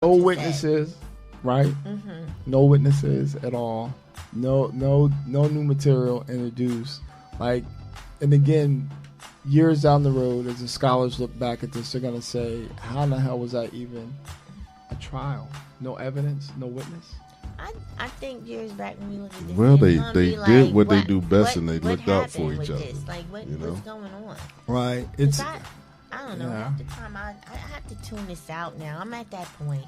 No witnesses, right? Mm-hmm. No witnesses at all. No new material introduced. Like, and again, years down the road, as the scholars look back at this, they're gonna say, "How in the hell was that even a trial? No evidence, no witness." I think years back when you look at this, Well, they did did what they do best, and they looked out for each other. Like, what's going on? Right. It's. I don't know. Yeah. Half the time, I have to tune this out now. I'm at that point.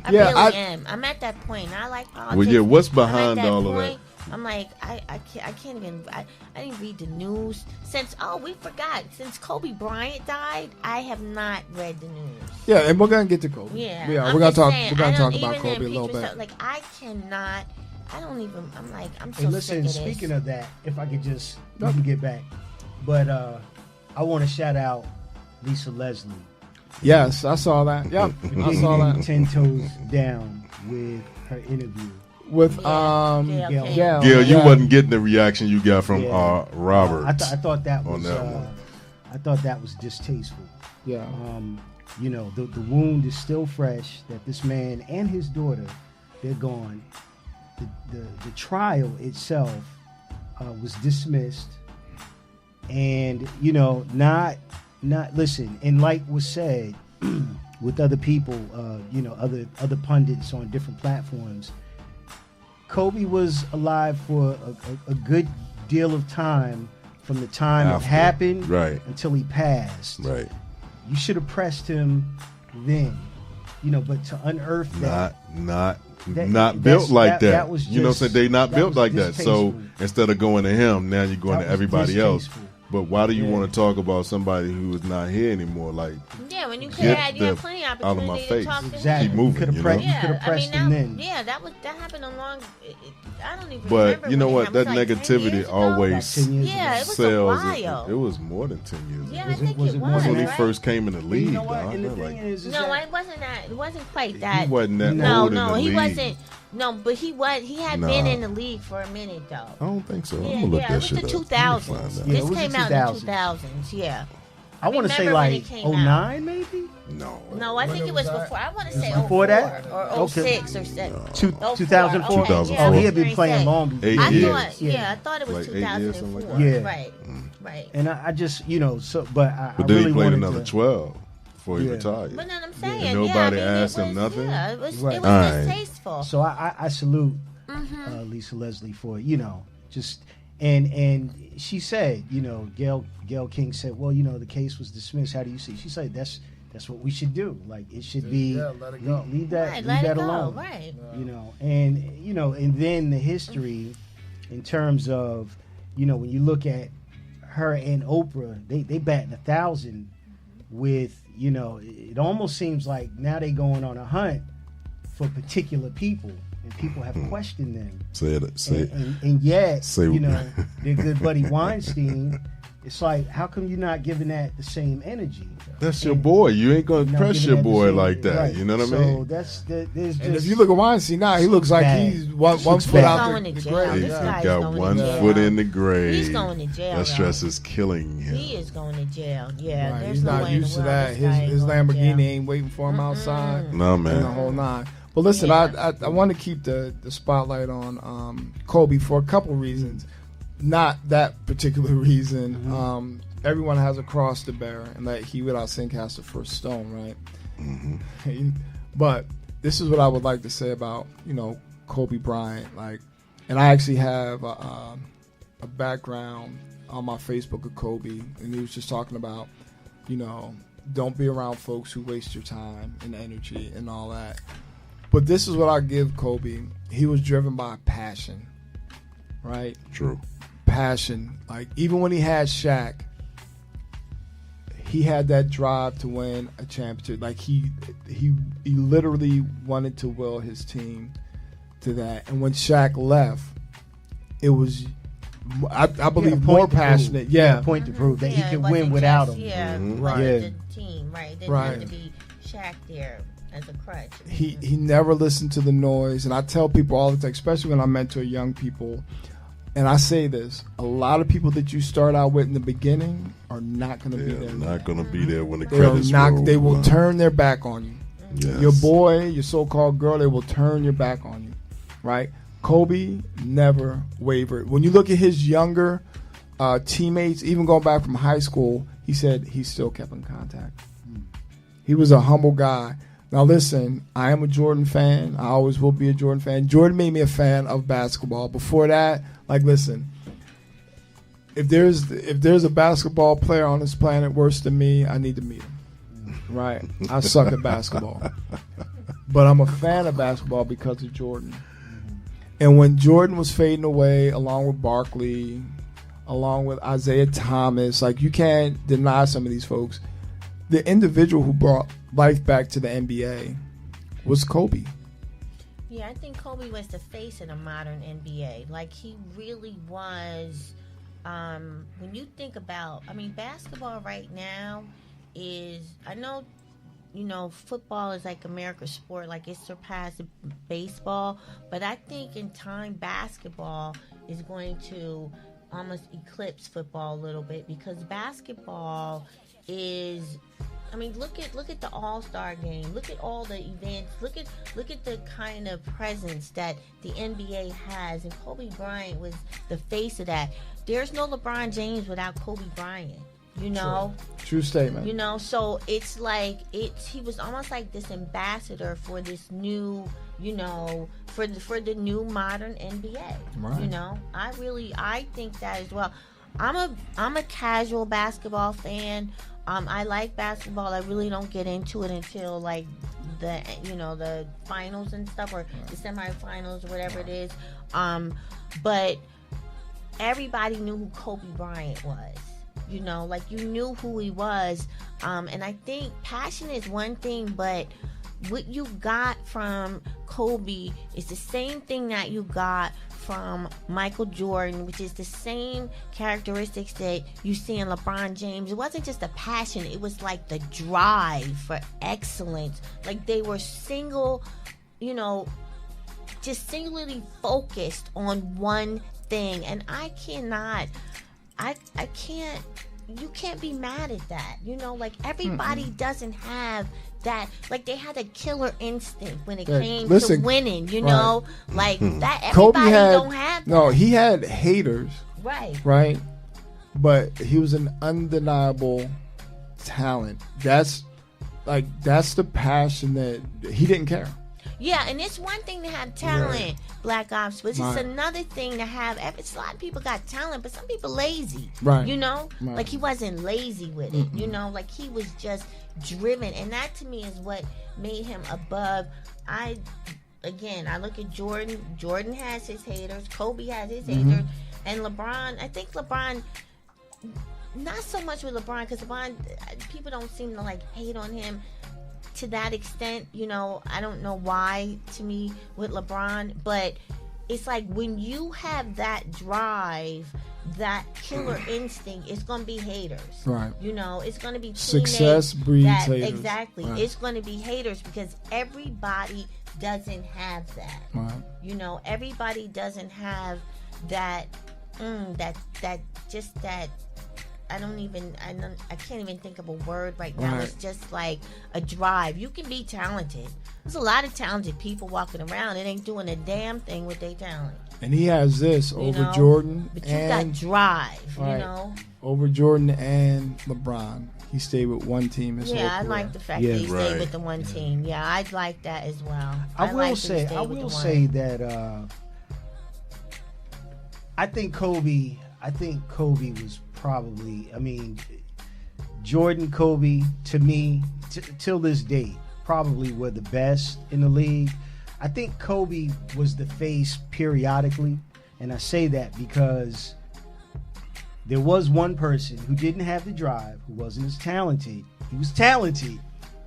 I Yeah, really am. I'm at that point. And I like politics. Well, yeah, what's I'm at behind that all of point. that? I'm like, I can't even. I didn't read the news since. Oh, we forgot. Since Kobe Bryant died, I have not read the news. Yeah, and we're gonna get to Kobe. Yeah, we are. I'm We're gonna just talk. saying, We're gonna I talk don't about even Kobe a little impeach bit. myself. Like, I cannot. I don't even. I'm like, I'm so Hey, sick listen, of this. speaking of that, if I could just we can get back, but I want to shout out Lisa Leslie. Yes, I saw that. Yep, I saw that 10 toes down with her interview. with Gail. Gail, you Yeah. wasn't getting the reaction you got from Yeah. Robert. I thought that on was that one. I thought that was distasteful. Yeah. You know, the wound is still fresh that this man and his daughter, they're gone. The trial itself was dismissed, and you know, not listen. And like was said with other people, you know, other pundits on different platforms, Kobe was alive for a good deal of time from the time After, it happened right. until he passed. Right. You should have pressed him then, you know. But to unearth that, Not that's- built like that. that was you know, just- so they not that built was like that. So distasteful. instead of going to him, now you're going That to was everybody else. distasteful. But why do you Yeah. want to talk about somebody who is not here anymore? Like, Yeah, when you could Get have had the- plenty of out of my opportunity face. to talk to Exactly. Keep moving, You could you have know? pressed, you could have pressed him then. Yeah, that happened a long. I don't even. but remember you know when what? it That happened. It was like 10 negativity years ago? always About 10 years Yeah, ago. it was a sells. while. It was more than 10 years Yeah, ago. I think was it it more was. When he right? first came in the league, You know what? dog, And the I'm thing like, is No, that it wasn't that. It wasn't quite he that. wasn't that No, old in no, the he league. wasn't. No, but he was. He had been in the league for a minute though. I don't think so. I'm Yeah, gonna look yeah, that it was shit the up. 2000s. Let me find Yeah, This it was came the out in the 2000s. 2000s. Yeah. I want to say remember when like it came out. 09 maybe. No. No, I think it was before. I want to say Before 04 that? or Okay. 06 or 7. 2004. Okay, yeah, Oh, he I had been was playing gonna say. long before. 8 I years. thought, yeah, I thought it was Like 8 years, something 2004. like that. Yeah. Right, right. And I just, you know, so but I But then really he played wanted another to, 12 before he Yeah. retired. But then I'm saying, And nobody yeah, I mean, asked it him was, nothing? Yeah, it was, Right. it was Alright. distasteful. So I salute Lisa Leslie for, you know, just and she said, you know, Gail King said, well, you know, the case was dismissed. How do you see? She said that's what we should do. Like it should be let it you know, go. leave that Right, leave let that it go. alone. Right. You know, and then the history in terms of, you know, when you look at her and Oprah, they batting 1,000 with, you know, it almost seems like now they going on a hunt for particular people, and people have questioned them. Say it. And yet, Say- you know, their good buddy Weinstein, it's like, how come you're not giving that the same energy? That's your boy. You ain't gonna You're not press giving your that the boy same- like that. right. You know what I So mean? there's just, And if you look at Weinstein now, he looks like bad. he's one Looks foot bad. out Going the to jail. grave. He's This guy's got going to one jail. foot in the grave. He's going to jail. That though. stress is killing him. He is going to jail. Yeah, Right, there's he's no not way in used the to world that. this guy ain't His going to Lamborghini jail. ain't waiting for him outside. No, And the man. whole nine. But listen, Yeah. I want to keep the spotlight on Kobe for a couple reasons. Not that particular reason. Everyone has a cross to bear, and that he without sin cast the first stone, right? But this is what I would like to say about, you know, Kobe Bryant. Like, and I actually have a background on my Facebook of Kobe, and he was just talking about, you know, don't be around folks who waste your time and energy and all that. But this is what I give Kobe. He was driven by passion, right? True. Passion. Like, even when he had Shaq, he had that drive to win a championship. Like, he literally wanted to will his team to that. And when Shaq left, it was, I believe, more passionate. Yeah. a point to prove that he Yeah, it could wasn't win without just- him. Yeah, Mhm. right. Yeah. The team, right? It didn't Right. have to be Shaq there as a crutch. He never listened to the noise. And I tell people all the time, especially when I mentor young people, and I say this, a lot of people that you start out with in the beginning are not going to be They're there. not gonna be there when the They are credits not. roll. They will turn their back on you. Yes. Your boy, your so-called girl, they will turn your back on you, right? Kobe never wavered. When you look at his younger teammates, even going back from high school, he said he still kept in contact. He was a humble guy. Now listen, I am a Jordan fan. I always will be a Jordan fan. Jordan made me a fan of basketball. Before that, like listen, if there's a basketball player on this planet worse than me, I need to meet him. Right? I suck at basketball. But I'm a fan of basketball because of Jordan. And when Jordan was fading away, along with Barkley, along with Isaiah Thomas, like you can't deny some of these folks. The individual who brought life back to the NBA was Kobe. Yeah, I think Kobe was the face of the modern NBA. Like, he really was. When you think about, basketball right now is, I know, football is like America's sport, like it surpassed baseball, but I think in time basketball is going to almost eclipse football a little bit, because basketball is, look at the All-Star game. Look at all the events. Look at the kind of presence that the NBA has, and Kobe Bryant was the face of that. There's no LeBron James without Kobe Bryant. True statement. So it's like he was almost like this ambassador for this new, for the new modern NBA. Right. I think that as well. I'm a casual basketball fan. I like basketball. I really don't get into it until like the finals and stuff, or the semifinals, whatever it is. But everybody knew who Kobe Bryant was. You knew who he was. And I think passion is one thing, but what you got from Kobe is the same thing that you got from Michael Jordan, which is the same characteristics that you see in LeBron James. It wasn't just a passion, it was like the drive for excellence. Like they were just singularly focused on one thing. And you can't be mad at that. Everybody doesn't have that. Like, they had a killer instinct when it came to winning, right. Like that. Kobe Everybody don't have that. No, he had haters. Right. But he was an undeniable talent. That's the passion that he didn't care. Yeah, and it's one thing to have talent, Right. Black Ops, but it's Right. another thing to have. A lot of people got talent, but some people lazy. Right. Right. Like he wasn't lazy with it. Like he was just driven, and that to me is what made him above. I look at Jordan. Jordan has his haters. Kobe has his haters, and LeBron. I think LeBron. Not so much with LeBron, because LeBron, people don't seem to like hate on him to that extent. I don't know why, to me, with LeBron, but it's like when you have that drive, that killer instinct, it's going to be haters. Right. It's going to be Success breeds haters. Exactly. Right. It's going to be haters because everybody doesn't have that. Right. Everybody doesn't have that, I can't even think of a word right now. Right. It's just like a drive. You can be talented. There's a lot of talented people walking around. It ain't doing a damn thing with their talent. And he has this over Jordan. But you got drive, right. Over Jordan and LeBron. He stayed with one team his whole I career. like the fact that he stayed with the one team. Yeah, I'd like that as well. I will say that I think Kobe was probably, Jordan, Kobe, to me, till this day, probably were the best in the league. I think Kobe was the face periodically, and I say that because there was one person who didn't have the drive, who wasn't as talented. He was talented,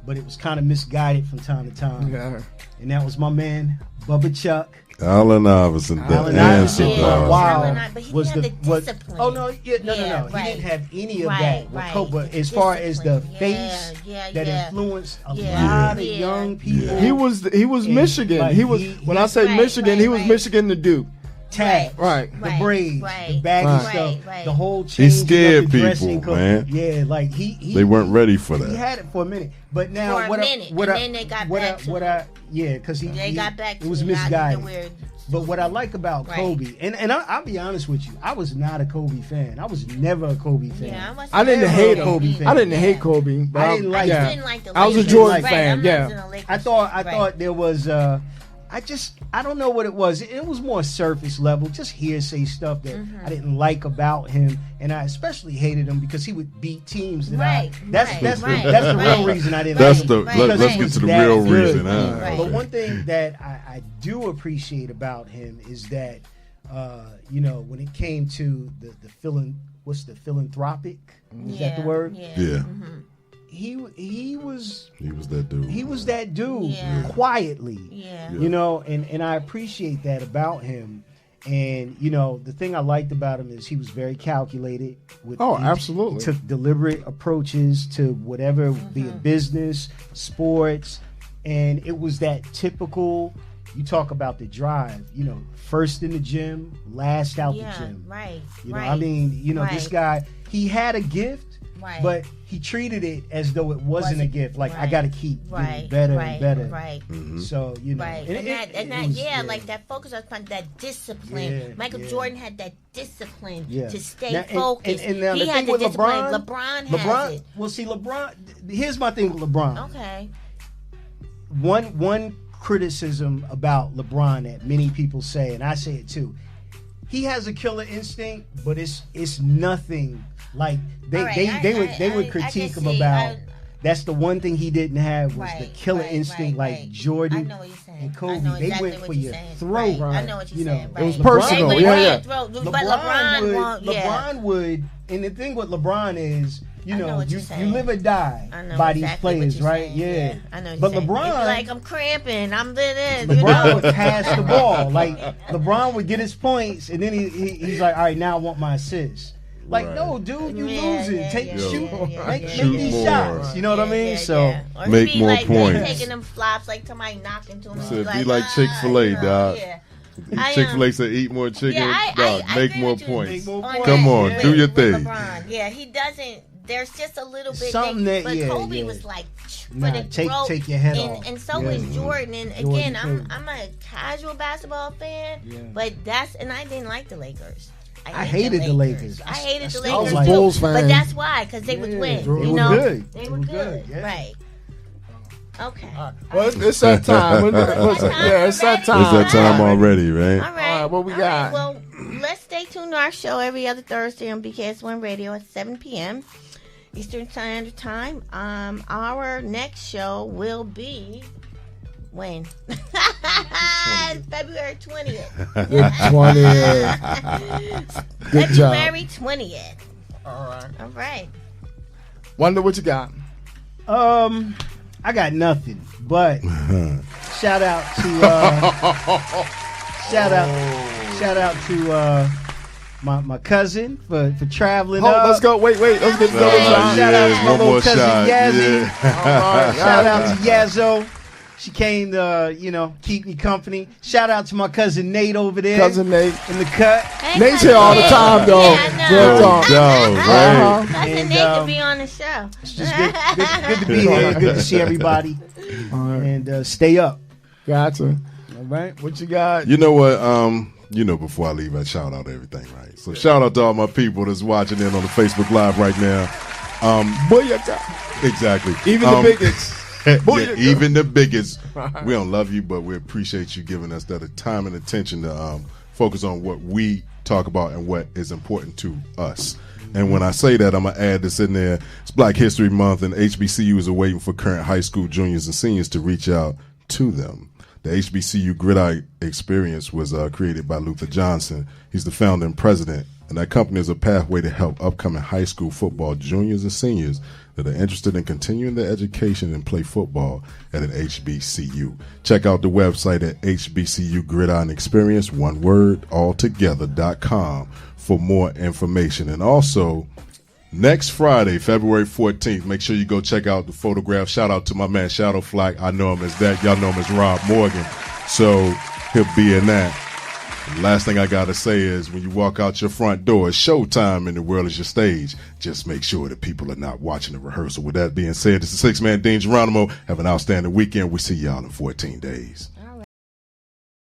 but it was kind of misguided from time to time. Yeah. And that was my man, Bubba Chuck. Allen Iverson. Allen Iverson, Yeah. wow, But he was didn't have the discipline. Oh no, no. He didn't have any of that. But as far as the face that influenced a lot of young people, He was Michigan. like, He was when I say Michigan, he was Michigan to Duke. tat, Right. the braids, right, the baggy right, stuff, right. the whole change. scared the dressing people, code. man. Yeah, like he They weren't ready for He that. had it for a minute, but now For a minute, and then they got back to it. because They got back to it was not the misguided. weird. But what I like about Right. Kobe, and I'll be honest with you, I was not a Kobe fan. I was never a Kobe fan. Yeah, I didn't Never hate a him. Kobe fan. I didn't hate Kobe. But I didn't like yeah. I didn't like the I was a Lakers. Jordan Right, fan, I'm not yeah. in the Lakers. I thought there was I don't know what it was. It was more surface level, just hearsay stuff that Mm-hmm. I didn't like about him, and I especially hated him because he would beat teams that Right, that's right, that's right, that's the real right. reason I didn't That's like the him. Right, let's right. get to the That real good. reason. Huh? Right. But one thing that I do appreciate about him is that when it came to the philanthropic, is that the word? Yeah. Yeah. He was He was that dude. he was that dude Yeah. quietly. Yeah. And I appreciate that about him. And the thing I liked about him is he was very calculated. Oh, he absolutely. took deliberate approaches to whatever, be it business, sports, and it was that typical. You talk about the drive. First in the gym, last out the gym. Right. I mean, this Right. guy, he had a gift, Right. but he treated it as though it wasn't a gift. Like, I right. got to keep getting Right. better right. and better. Right. So, Right, and and it that, was- yeah, like that focus on that discipline. Yeah, Michael yeah. Jordan had that discipline Yeah. to stay Now, focused. and now he the had thing the with discipline. LeBron, LeBron has it. Well, see, LeBron. Here's my thing with LeBron. Okay. One criticism about LeBron that many people say, and I say it too. He has a killer instinct, but it's nothing like they All right, they would I critique can him see, about. That's the one thing he didn't have was the Right, killer right, instinct right, like right. Jordan I know what you're saying. and I Kobe. know They exactly went what for you're your saying. throat. Right. I know what you're saying. it was right. personal, They yeah, went yeah. for your throat, but LeBron would, won't. Yeah. LeBron would, and the thing with LeBron is, I know what you you're saying. live or die I know by exactly these what players, you're right? saying. Yeah. I know what But you're saying. LeBron, He'd be like, I'm cramping. I'm this. LeBron would pass the ball. Like LeBron would get his points, and then he's like, all right, now I want my assist. Like, Right. no, dude, you Yeah, losing. yeah, Take yeah, shoot, yeah, make, yeah, make Shoot these more. shots. You know what I mean? So Or Make be more like, points. They taking them flops like somebody knocking to him. So it'd be like Chick-fil-A, dog. Yeah. Chick-fil-A said, "Eat more chicken, dog. I Make agree more with you points." Make more on points. Come that on, with- do your with thing. LeBron. Yeah, he doesn't. There's just a little bit. Something that- but yeah, Kobe yeah. was like for Nah, the take throat, your head and, off. and so Yeah. is Jordan. And Jordan again, too. I'm a casual basketball fan, Yeah. but I didn't like the Lakers. I hated the Lakers. I hated the I was Lakers like- too. Bulls fan. But that's why, because they would Yeah, win. they You were know, good. They They were were good. good, yeah. Right. Okay. Well, it's that time. Yeah, it's that time. It's that time already, right? All right. All right, what we All got? Well, let's stay tuned to our show every other Thursday on BKS1 Radio at 7 p.m. Eastern Standard Time. Our next show will be when? February 20th. 20th. Good job. February 20th. All right. All right. Wonder what you got. I got nothing, but shout out to my cousin for traveling Hold, up. let's go. Wait. Let's get Oh, going. Shout out to my one little more cousin shot. Yazzie. Yeah. Shout out to Yazzo. She came to, keep me company. Shout out to my cousin Nate over there Cousin Nate. in the cut. Hey, Nate's here all the time, though. Yeah, I know. Good talk. Go, right? Uh-huh. Cousin And, Nate to be on the show. It's just good to be here. Good to see everybody. All right. And stay up. Gotcha. All right. What you got? You know what? Before I leave, I shout out everything, right? So shout out to all my people that's watching in on the Facebook Live right now. Booyaka. Exactly. Even the bigots. Yeah, Booyaka. even the bigots. We don't love you, but we appreciate you giving us that time and attention to focus on what we talk about and what is important to us. And when I say that, I'm going to add this in there. It's Black History Month, and HBCU is awaiting for current high school juniors and seniors to reach out to them. The HBCU Gridiron Experience was created by Luther Johnson. He's the founder and president, and that company is a pathway to help upcoming high school football juniors and seniors that are interested in continuing their education and play football at an HBCU. Check out the website at HBCU Gridiron Experience, one word, altogether.com for more information. And also, next Friday, February 14th, make sure you go check out the photograph. Shout out to my man Shadow Flack. I know him as that. Y'all know him as Rob Morgan. So he'll be in that. The last thing I got to say is when you walk out your front door, it's showtime and the world is your stage. Just make sure that people are not watching the rehearsal. With that being said, this is Six Man Dean Geronimo. Have an outstanding weekend. We'll see y'all in 14 days.